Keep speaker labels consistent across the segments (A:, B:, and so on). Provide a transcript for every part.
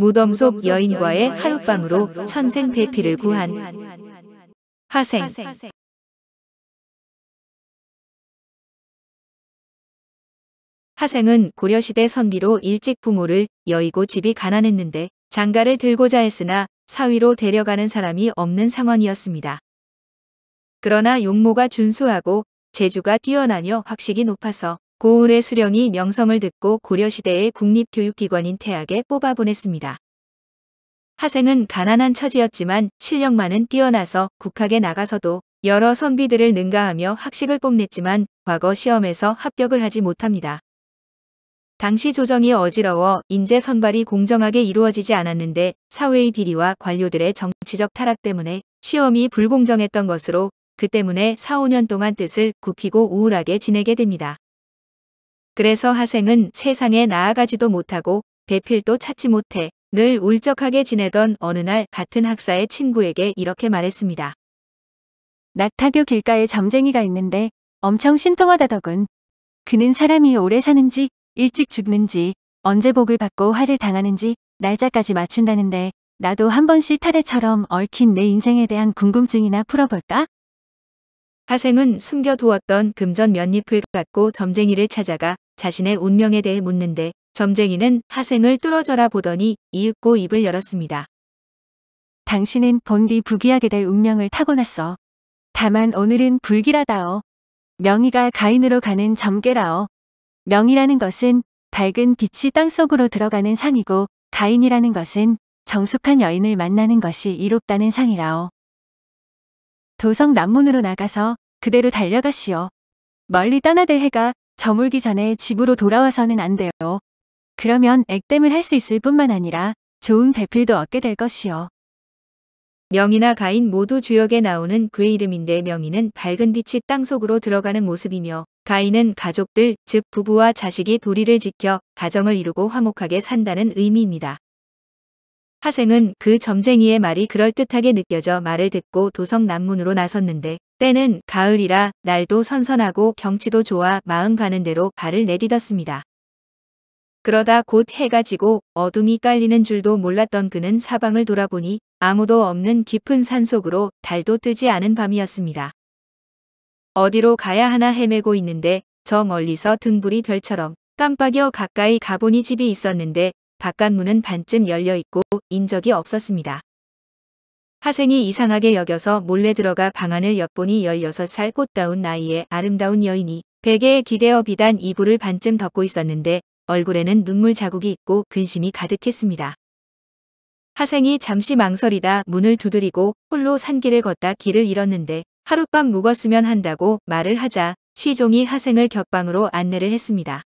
A: 무덤 속 여인과의 하룻밤으로 천생 배필을 구한 하생. 하생은 고려시대 선비로 일찍 부모를 여의고 집이 가난했는데 장가를 들고자 했으나 사위로 데려가는 사람이 없는 상황이었습니다. 그러나 용모가 준수하고 재주가 뛰어나며 학식이 높아서 고을의 수령이 명성을 듣고 고려시대의 국립교육기관인 태학에 뽑아보냈습니다. 하생은 가난한 처지였지만 실력만은 뛰어나서 국학에 나가서도 여러 선비들을 능가하며 학식을 뽐냈지만 과거 시험에서 합격을 하지 못합니다. 당시 조정이 어지러워 인재 선발이 공정하게 이루어지지 않았는데 사회의 비리와 관료들의 정치적 타락 때문에 시험이 불공정했던 것으로 그 때문에 4, 5년 동안 뜻을 굽히고 우울하게 지내게 됩니다. 그래서 하생은 세상에 나아가지도 못하고 배필도 찾지 못해 늘 울적하게 지내던 어느 날 같은 학사의 친구에게 이렇게 말했습니다.
B: 낙타교 길가에 점쟁이가 있는데 엄청 신통하다더군. 그는 사람이 오래 사는지 일찍 죽는지 언제 복을 받고 화를 당하는지 날짜까지 맞춘다는데 나도 한 번 실타래처럼 얽힌 내 인생에 대한 궁금증이나 풀어볼까?
A: 하생은 숨겨두었던 금전 몇 잎을 갖고 점쟁이를 찾아가 자신의 운명에 대해 묻는데 점쟁이는 하생을 뚫어져라 보더니 이윽고 입을 열었습니다.
B: 당신은 본디 부귀하게 될 운명을 타고났어. 다만 오늘은 불길하다어. 명의가 가인으로 가는 점괘라어. 명이라는 것은 밝은 빛이 땅속으로 들어가는 상이고 가인이라는 것은 정숙한 여인을 만나는 것이 이롭다는 상이라오. 도성 남문으로 나가서 그대로 달려가시오. 멀리 떠나들 해가 저물기 전에 집으로 돌아와서는 안 돼요. 그러면 액땜을 할 수 있을 뿐만 아니라 좋은 배필도 얻게 될 것이요.
A: 명이나 가인 모두 주역에 나오는 그의 이름인데 명이는 밝은 빛이 땅속으로 들어가는 모습이며 가인은 가족들 즉 부부와 자식이 도리를 지켜 가정을 이루고 화목하게 산다는 의미입니다. 하생은 그 점쟁이의 말이 그럴듯하게 느껴져 말을 듣고 도성 남문으로 나섰는데 때는 가을이라 날도 선선하고 경치도 좋아 마음 가는 대로 발을 내디뎠습니다. 그러다 곧 해가 지고 어둠이 깔리는 줄도 몰랐던 그는 사방을 돌아보니 아무도 없는 깊은 산속으로 달도 뜨지 않은 밤이었습니다. 어디로 가야 하나 헤매고 있는데 저 멀리서 등불이 별처럼 깜빡여 가까이 가보니 집이 있었는데 바깥 문은 반쯤 열려있고 인적이 없었습니다. 하생이 이상하게 여겨서 몰래 들어가 방 안을 엿보니 16살 꽃다운 나이의 아름다운 여인이 베개에 기대어 비단 이불을 반쯤 덮고 있었는데 얼굴에는 눈물 자국이 있고 근심이 가득했습니다. 하생이 잠시 망설이다 문을 두드리고 홀로 산길을 걷다 길을 잃었는데 하룻밤 묵었으면 한다고 말을 하자 시종이 하생을 격방으로 안내를 했습니다.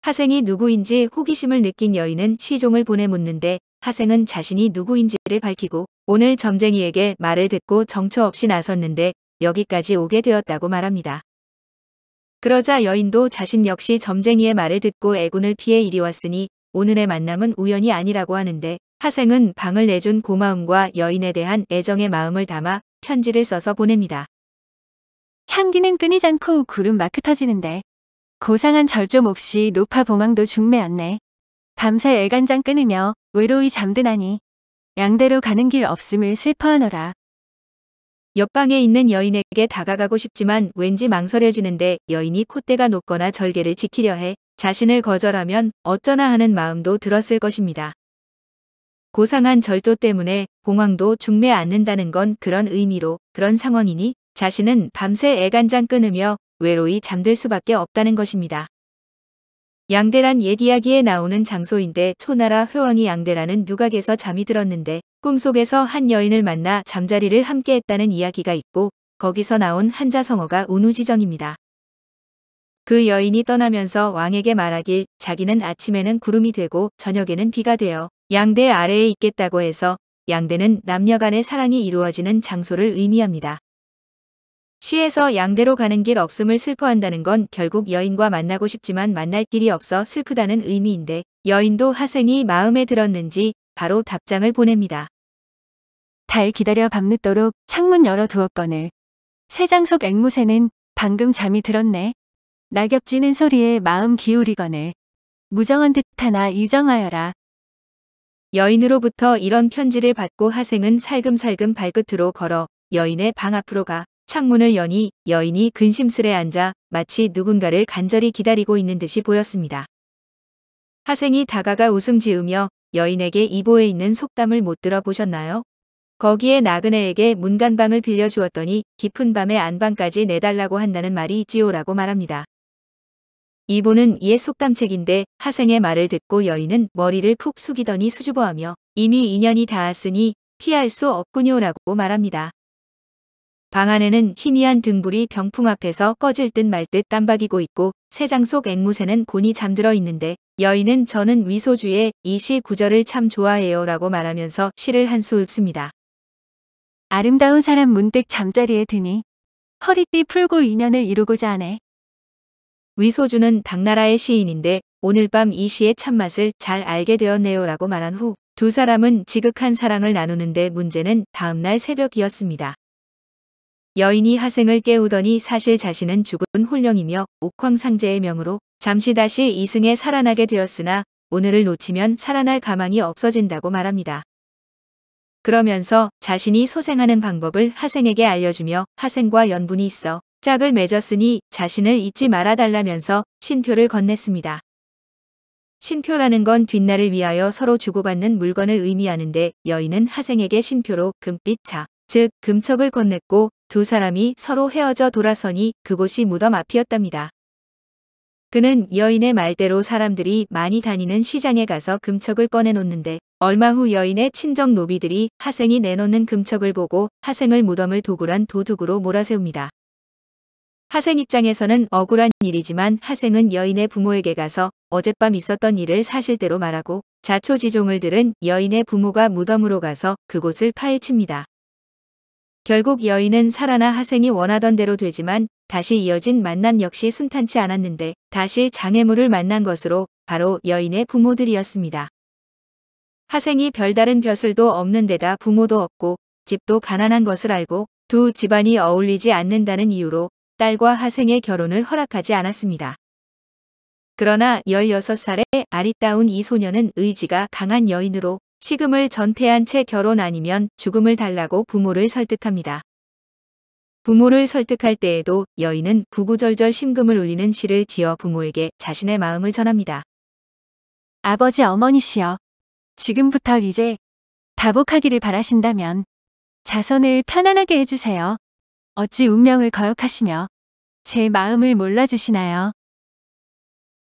A: 하생이 누구인지 호기심을 느낀 여인은 시종을 보내 묻는데 하생은 자신이 누구인지를 밝히고 오늘 점쟁이에게 말을 듣고 정처 없이 나섰는데 여기까지 오게 되었다고 말합니다. 그러자 여인도 자신 역시 점쟁이의 말을 듣고 애군을 피해 이리 왔으니 오늘의 만남은 우연이 아니라고 하는데 하생은 방을 내준 고마움과 여인에 대한 애정의 마음을 담아 편지를 써서 보냅니다.
B: 향기는 끊이지 않고 구름 막 흩어지는데 고상한 절조 몹시 노파 봉황도 중매 않네. 밤새 애간장 끊으며 외로이 잠드나니 양대로 가는 길 없음을 슬퍼하노라.
A: 옆방에 있는 여인에게 다가가고 싶지만 왠지 망설여지는데 여인이 콧대가 높거나 절개를 지키려 해 자신을 거절하면 어쩌나 하는 마음도 들었을 것입니다. 고상한 절도 때문에 봉황도 중매 않는다는 건 그런 의미로 그런 상황이니 자신은 밤새 애간장 끊으며 외로이 잠들 수밖에 없다는 것입니다. 양대란 옛 이야기에 나오는 장소인데 초나라 회왕이 양대라는 누각에서 잠이 들었는데 꿈속에서 한 여인을 만나 잠자리를 함께 했다는 이야기가 있고 거기서 나온 한자성어가 운우지정입니다. 그 여인이 떠나면서 왕에게 말하길 자기는 아침에는 구름이 되고 저녁에는 비가 되어 양대 아래에 있겠다고 해서 양대는 남녀간의 사랑이 이루어지는 장소를 의미합니다. 시에서 양대로 가는 길 없음을 슬퍼한다는 건 결국 여인과 만나고 싶지만 만날 길이 없어 슬프다는 의미인데 여인도 하생이 마음에 들었는지 바로 답장을 보냅니다.
B: 달 기다려 밤늦도록 창문 열어 두었거늘. 새장 속 앵무새는 방금 잠이 들었네. 낙엽 지는 소리에 마음 기울이거늘. 무정한 듯하나 이정하여라.
A: 여인으로부터 이런 편지를 받고 하생은 살금살금 발끝으로 걸어 여인의 방 앞으로 가 창문을 여니 여인이 근심스레 앉아 마치 누군가를 간절히 기다리고 있는 듯이 보였습니다. 하생이 다가가 웃음 지으며 여인에게 이보에 있는 속담을 못 들어보셨나요? 거기에 나그네에게 문간방을 빌려주었더니 깊은 밤에 안방까지 내달라고 한다는 말이 있지요라고 말합니다. 이보는 옛 속담책인데 하생의 말을 듣고 여인은 머리를 푹 숙이더니 수줍어하며 이미 인연이 닿았으니 피할 수 없군요라고 말합니다. 방 안에는 희미한 등불이 병풍 앞에서 꺼질 듯 말 듯 깜박이고 있고 새장 속 앵무새는 곤히 잠들어 있는데 여인은 저는 위소주의 이 시 구절을 참 좋아해요 라고 말하면서 시를 한 수 읊습니다.
B: 아름다운 사람 문득 잠자리에 드니 허리띠 풀고 인연을 이루고자 하네.
A: 위소주는 당나라의 시인인데 오늘 밤 이 시의 참맛을 잘 알게 되었네요 라고 말한 후 두 사람은 지극한 사랑을 나누는데 문제는 다음날 새벽이었습니다. 여인이 하생을 깨우더니 사실 자신은 죽은 홀령이며 옥황상제의 명으로 잠시 다시 이승에 살아나게 되었으나 오늘을 놓치면 살아날 가망이 없어진다고 말합니다. 그러면서 자신이 소생하는 방법을 하생에게 알려주며 하생과 연분이 있어 짝을 맺었으니 자신을 잊지 말아달라면서 신표를 건넸습니다. 신표라는 건 뒷날을 위하여 서로 주고받는 물건을 의미하는데 여인은 하생에게 신표로 금빛 차, 즉 금척을 건넸고 두 사람이 서로 헤어져 돌아서니 그곳이 무덤 앞이었답니다. 그는 여인의 말대로 사람들이 많이 다니는 시장에 가서 금척을 꺼내놓는데 얼마 후 여인의 친정 노비들이 하생이 내놓는 금척을 보고 하생을 무덤을 도굴한 도둑으로 몰아세웁니다. 하생 입장에서는 억울한 일이지만 하생은 여인의 부모에게 가서 어젯밤 있었던 일을 사실대로 말하고 자초지종을 들은 여인의 부모가 무덤으로 가서 그곳을 파헤칩니다. 결국 여인은 살아나 하생이 원하던 대로 되지만 다시 이어진 만남 역시 순탄치 않았는데 다시 장애물을 만난 것으로 바로 여인의 부모들이었습니다. 하생이 별다른 벼슬도 없는 데다 부모도 없고 집도 가난한 것을 알고 두 집안이 어울리지 않는다는 이유로 딸과 하생의 결혼을 허락하지 않았습니다. 그러나 16살의 아리따운 이 소녀는 의지가 강한 여인으로 식음을 전폐한 채 결혼 아니면 죽음을 달라고 부모를 설득합니다. 부모를 설득할 때에도 여인은 구구절절 심금을 울리는 시를 지어 부모에게 자신의 마음을 전합니다.
B: 아버지 어머니시여. 지금부터 이제 다복하기를 바라신다면 자손을 편안하게 해주세요. 어찌 운명을 거역하시며 제 마음을 몰라주시나요?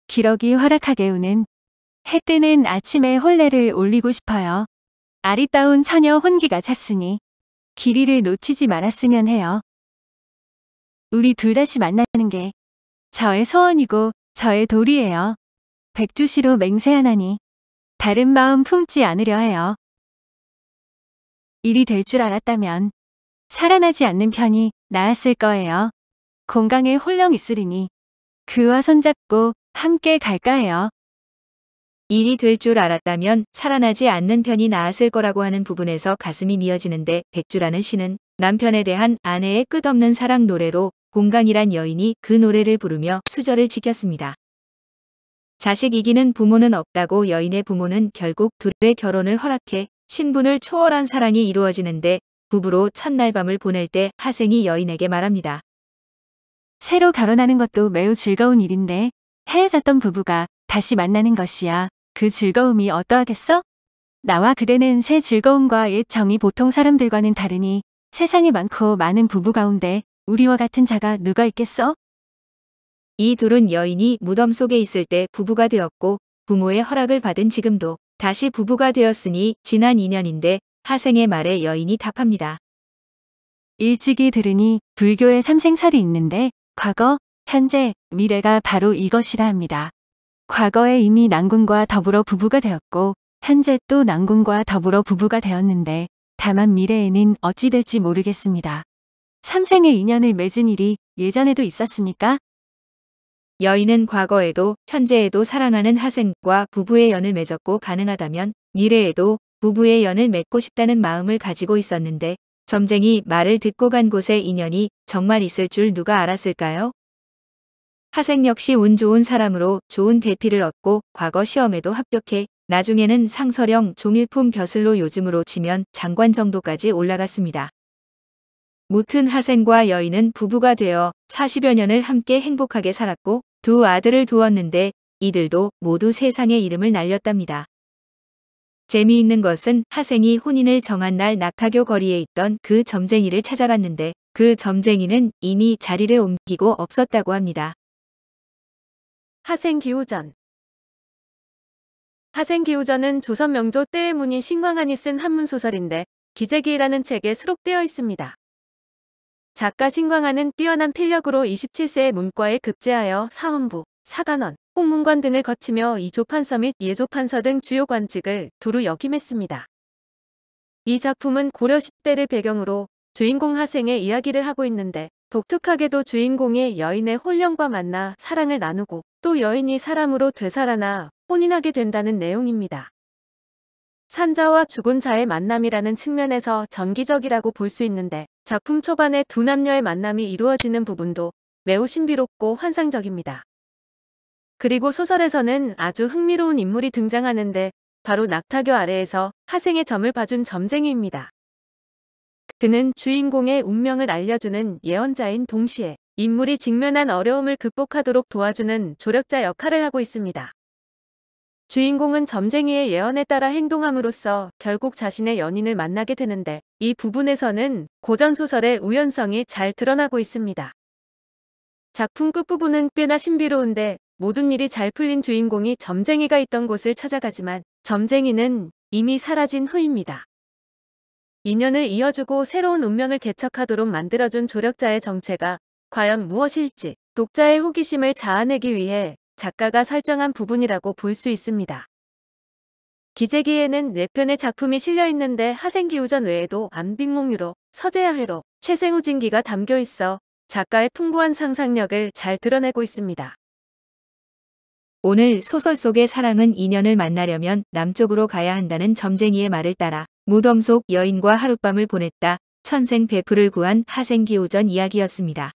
B: 기러기 활약하게 우는 해 뜨는 아침에 혼례를 올리고 싶어요. 아리따운 처녀 혼기가 찼으니 길이를 놓치지 말았으면 해요. 우리 둘 다시 만나는 게 저의 소원이고 저의 도리예요. 백주시로 맹세하나니 다른 마음 품지 않으려 해요. 일이 될 줄 알았다면 살아나지 않는 편이 나았을 거예요. 공강에 홀령 있으리니 그와 손잡고 함께 갈까 해요.
A: 일이 될 줄 알았다면 살아나지 않는 편이 나았을 거라고 하는 부분에서 가슴이 미어지는데 백주라는 시는 남편에 대한 아내의 끝없는 사랑 노래로 공강이란 여인이 그 노래를 부르며 수절을 지켰습니다. 자식 이기는 부모는 없다고 여인의 부모는 결국 둘의 결혼을 허락해 신분을 초월한 사랑이 이루어지는데 부부로 첫날 밤을 보낼 때 하생이 여인에게 말합니다.
B: 새로 결혼하는 것도 매우 즐거운 일인데 헤어졌던 부부가 다시 만나는 것이야 그 즐거움이 어떠하겠어? 나와 그대는 새 즐거움과 옛 정이 보통 사람들과는 다르니 세상에 많고 많은 부부 가운데 우리와 같은 자가 누가 있겠어?
A: 이 둘은 여인이 무덤 속에 있을 때 부부가 되었고 부모의 허락을 받은 지금도 다시 부부가 되었으니 지난 2년인데 하생의 말에 여인이 답합니다.
B: 일찍이 들으니 불교의 삼생설이 있는데 과거, 현재, 미래가 바로 이것이라 합니다. 과거에 이미 난군과 더불어 부부가 되었고 현재 또 난군과 더불어 부부가 되었는데 다만 미래에는 어찌 될지 모르겠습니다. 삼생의 인연을 맺은 일이 예전에도 있었습니까?
A: 여인은 과거에도 현재에도 사랑하는 하생과 부부의 연을 맺었고 가능하다면 미래에도 부부의 연을 맺고 싶다는 마음을 가지고 있었는데 점쟁이 말을 듣고 간 곳에 인연이 정말 있을 줄 누가 알았을까요? 하생 역시 운 좋은 사람으로 좋은 배필을 얻고 과거 시험에도 합격해 나중에는 상서령 종일품 벼슬로 요즘으로 치면 장관 정도까지 올라갔습니다. 무튼 하생과 여인은 부부가 되어 40여 년을 함께 행복하게 살았고 두 아들을 두었는데 이들도 모두 세상의 이름을 날렸답니다. 재미있는 것은 하생이 혼인을 정한 날 낙하교 거리에 있던 그 점쟁이를 찾아갔는데 그 점쟁이는 이미 자리를 옮기고 없었다고 합니다.
C: 하생기우전. 하생기우전은 조선 명조 때의 문인 신광한이 쓴 한문소설인데 기재기라는 책에 수록되어 있습니다. 작가 신광한은 뛰어난 필력으로 27세에 문과에 급제하여 사헌부, 사간원, 홍문관 등을 거치며 이조판서 및 예조판서 등 주요 관직을 두루 역임했습니다. 이 작품은 고려 시대를 배경으로 주인공 하생의 이야기를 하고 있는데 독특하게도 주인공의 여인의 혼령과 만나 사랑을 나누고 또 여인이 사람으로 되살아나 혼인하게 된다는 내용입니다. 산자와 죽은 자의 만남이라는 측면에서 전기적이라고 볼 수 있는데 작품 초반에 두 남녀의 만남이 이루어지는 부분도 매우 신비롭고 환상적입니다. 그리고 소설에서는 아주 흥미로운 인물이 등장하는데 바로 낙타교 아래에서 하생의 점을 봐준 점쟁이입니다. 그는 주인공의 운명을 알려주는 예언자인 동시에 인물이 직면한 어려움을 극복하도록 도와주는 조력자 역할을 하고 있습니다. 주인공은 점쟁이의 예언에 따라 행동함으로써 결국 자신의 연인을 만나게 되는데 이 부분에서는 고전소설의 우연성이 잘 드러나고 있습니다. 작품 끝부분은 꽤나 신비로운데 모든 일이 잘 풀린 주인공이 점쟁이가 있던 곳을 찾아가지만 점쟁이는 이미 사라진 후입니다. 인연을 이어주고 새로운 운명을 개척하도록 만들어준 조력자의 정체가 과연 무엇일지 독자의 호기심을 자아내기 위해 작가가 설정한 부분이라고 볼 수 있습니다. 기재기에는 4편의 작품이 실려 있는데 하생기우전 외에도 안빅몽유로, 서재야회로, 최생우진기가 담겨 있어 작가의 풍부한 상상력을 잘 드러내고 있습니다.
A: 오늘 소설 속의 사랑은 인연을 만나려면 남쪽으로 가야 한다는 점쟁이의 말을 따라 무덤 속 여인과 하룻밤을 보냈다. 천생 베프를 구한 하생기우전 이야기였습니다.